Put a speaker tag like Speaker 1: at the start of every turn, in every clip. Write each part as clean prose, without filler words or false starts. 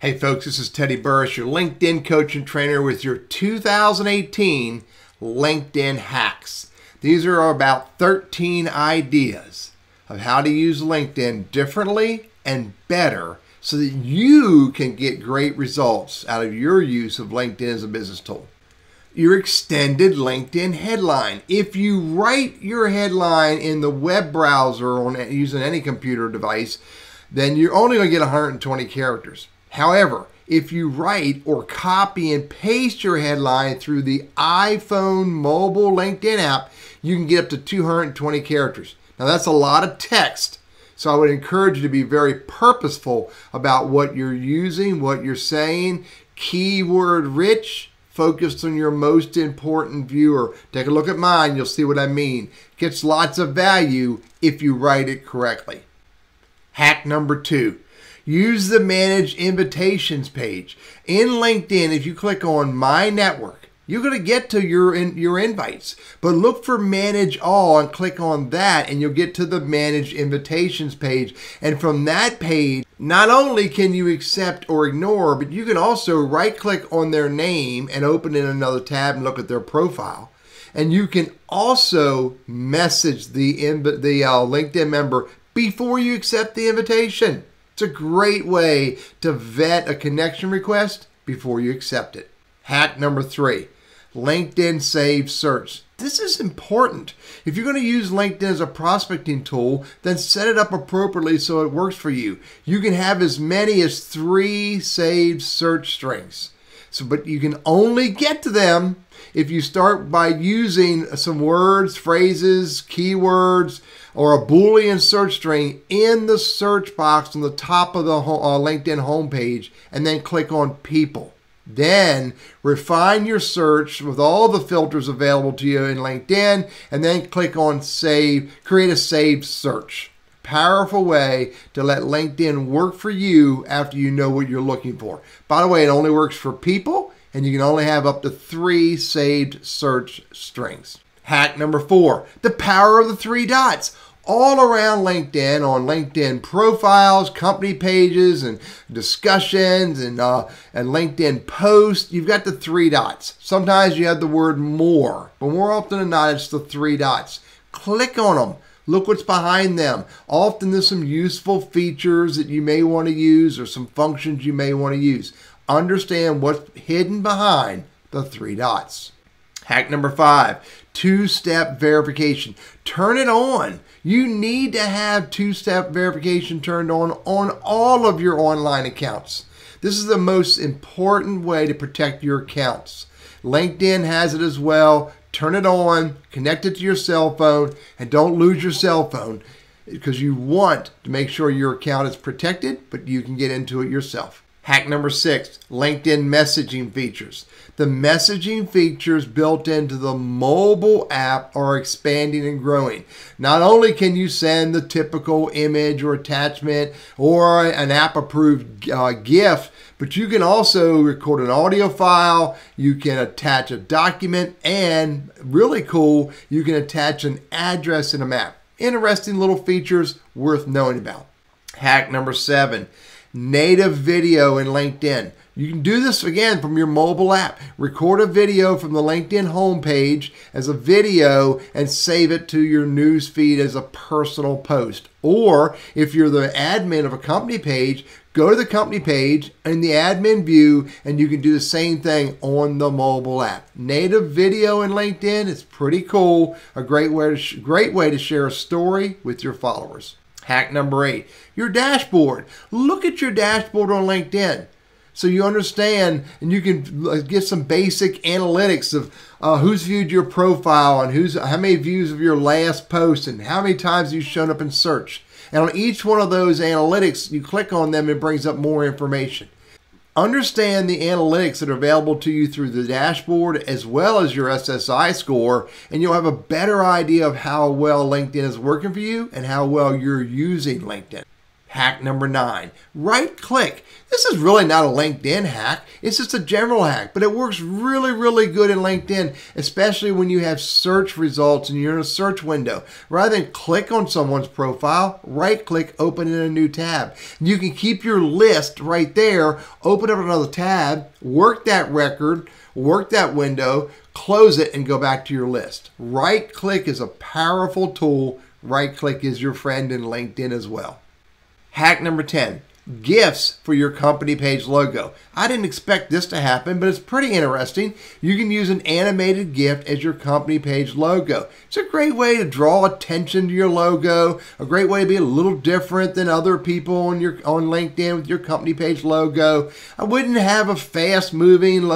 Speaker 1: Hey folks, this is Teddy Burris, your LinkedIn coach and trainer with your 2018 LinkedIn hacks. These are about 13 ideas of how to use LinkedIn differently and better so that you can get great results out of your use of LinkedIn as a business tool. Your extended LinkedIn headline. If you write your headline in the web browser or using any computer device, then you're only going to get 120 characters. However, if you write or copy and paste your headline through the iPhone mobile LinkedIn app, you can get up to 220 characters. Now that's a lot of text, so I would encourage you to be very purposeful about what you're using, what you're saying, keyword rich, focused on your most important viewer. Take a look at mine, you'll see what I mean. Gets lots of value if you write it correctly. Hack number 2. Use the Manage Invitations page. In LinkedIn, if you click on My Network, you're going to get to your invites. But look for Manage All and click on that and you'll get to the Manage Invitations page. And from that page, not only can you accept or ignore, but you can also right-click on their name and open in another tab and look at their profile. And you can also message the LinkedIn member before you accept the invitation. It's a great way to vet a connection request before you accept it. Hack number 3, LinkedIn Saved Search. This is important. If you're going to use LinkedIn as a prospecting tool, then set it up appropriately so it works for you. You can have as many as 3 saved search strings. But you can only get to them if you start by using some words, phrases, keywords, or a Boolean search string in the search box on the top of the LinkedIn homepage, and then click on People. Then refine your search with all the filters available to you in LinkedIn, and then click on Save, create a saved search. Powerful way to let LinkedIn work for you after you know what you're looking for. By the way, it only works for people, and you can only have up to 3 saved search strings. Hack number 4, the power of the 3 dots. All around LinkedIn, on LinkedIn profiles, company pages, and discussions, and LinkedIn posts, you've got the 3 dots. Sometimes you have the word more, but more often than not, it's the 3 dots. Click on them. Look what's behind them. Often there's some useful features that you may want to use or some functions you may want to use. Understand what's hidden behind the 3 dots. Hack number 5, 2-step verification. Turn it on. You need to have 2-step verification turned on all of your online accounts. This is the most important way to protect your accounts. LinkedIn has it as well. Turn it on, connect it to your cell phone, and don't lose your cell phone because you want to make sure your account is protected, but you can get into it yourself. Hack number 6, LinkedIn messaging features. The messaging features built into the mobile app are expanding and growing. Not only can you send the typical image or attachment or an app-approved GIF, but you can also record an audio file, you can attach a document, and really cool, you can attach an address and a map. Interesting little features worth knowing about. Hack number 7, native video in LinkedIn. You can do this again from your mobile app. Record a video from the LinkedIn homepage as a video and save it to your news feed as a personal post. Or if you're the admin of a company page, go to the company page in the admin view and you can do the same thing on the mobile app. Native video in LinkedIn is pretty cool. A great way to share a story with your followers. Hack number 8, your dashboard. Look at your dashboard on LinkedIn so you understand and you can get some basic analytics of who's viewed your profile and how many views of your last post and how many times you've shown up in search. And on each one of those analytics, you click on them, it brings up more information. Understand the analytics that are available to you through the dashboard as well as your SSI score, and you'll have a better idea of how well LinkedIn is working for you and how well you're using LinkedIn. Hack number 9, right click. This is really not a LinkedIn hack. It's just a general hack, but it works really, really good in LinkedIn, especially when you have search results and you're in a search window. Rather than click on someone's profile, right click, open in a new tab. You can keep your list right there, open up another tab, work that record, work that window, close it, and go back to your list. Right click is a powerful tool. Right click is your friend in LinkedIn as well. Hack number 10, GIFs for your company page logo. I didn't expect this to happen, but it's pretty interesting. You can use an animated GIF as your company page logo. It's a great way to draw attention to your logo, a great way to be a little different than other people on LinkedIn with your company page logo. I wouldn't have a fast-moving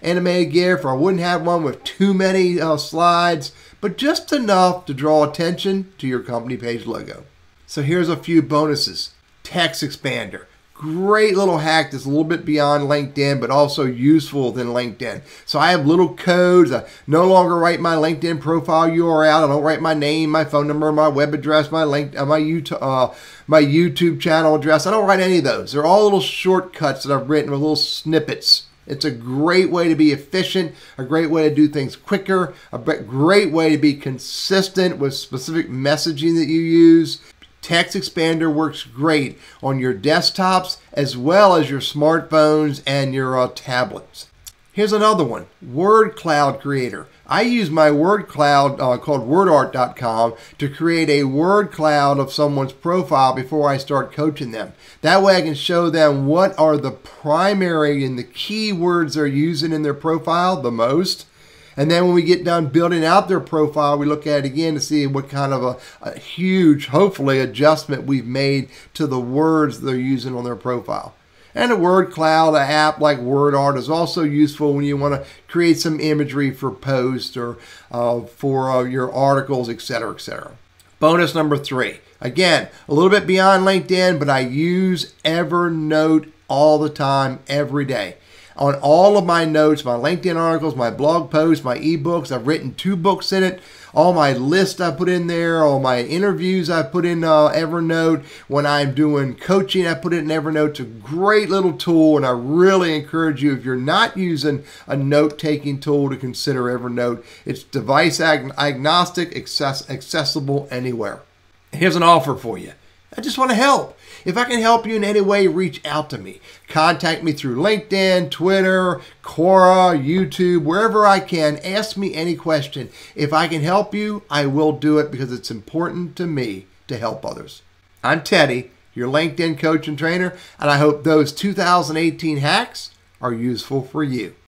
Speaker 1: animated GIF, or I wouldn't have one with too many slides, but just enough to draw attention to your company page logo. So here's a few bonuses. Text expander. Great little hack that's a little bit beyond LinkedIn, but also useful within LinkedIn. So I have little codes. I no longer write my LinkedIn profile URL. I don't write my name, my phone number, my web address, my YouTube channel address. I don't write any of those. They're all little shortcuts that I've written with little snippets. It's a great way to be efficient, a great way to do things quicker, a great way to be consistent with specific messaging that you use. Text expander works great on your desktops as well as your smartphones and your tablets. Here's another one, Word Cloud Creator. I use my word cloud called wordart.com to create a word cloud of someone's profile before I start coaching them. That way I can show them what are the primary and the key words they're using in their profile the most. And then when we get done building out their profile, we look at it again to see what kind of a huge, hopefully, adjustment we've made to the words they're using on their profile. And a word cloud, an app like WordArt, is also useful when you want to create some imagery for posts or for your articles, etc., etc. Bonus number 3. Again, a little bit beyond LinkedIn, but I use Evernote all the time, every day. On all of my notes, my LinkedIn articles, my blog posts, my ebooks, I've written 2 books in it. All my lists I put in there, all my interviews I put in Evernote. When I'm doing coaching, I put it in Evernote. It's a great little tool, and I really encourage you, if you're not using a note-taking tool, to consider Evernote. It's device agnostic, accessible anywhere. Here's an offer for you. I just want to help. If I can help you in any way, reach out to me. Contact me through LinkedIn, Twitter, Quora, YouTube, wherever I can. Ask me any question. If I can help you, I will do it because it's important to me to help others. I'm Teddy, your LinkedIn coach and trainer, and I hope those 2018 hacks are useful for you.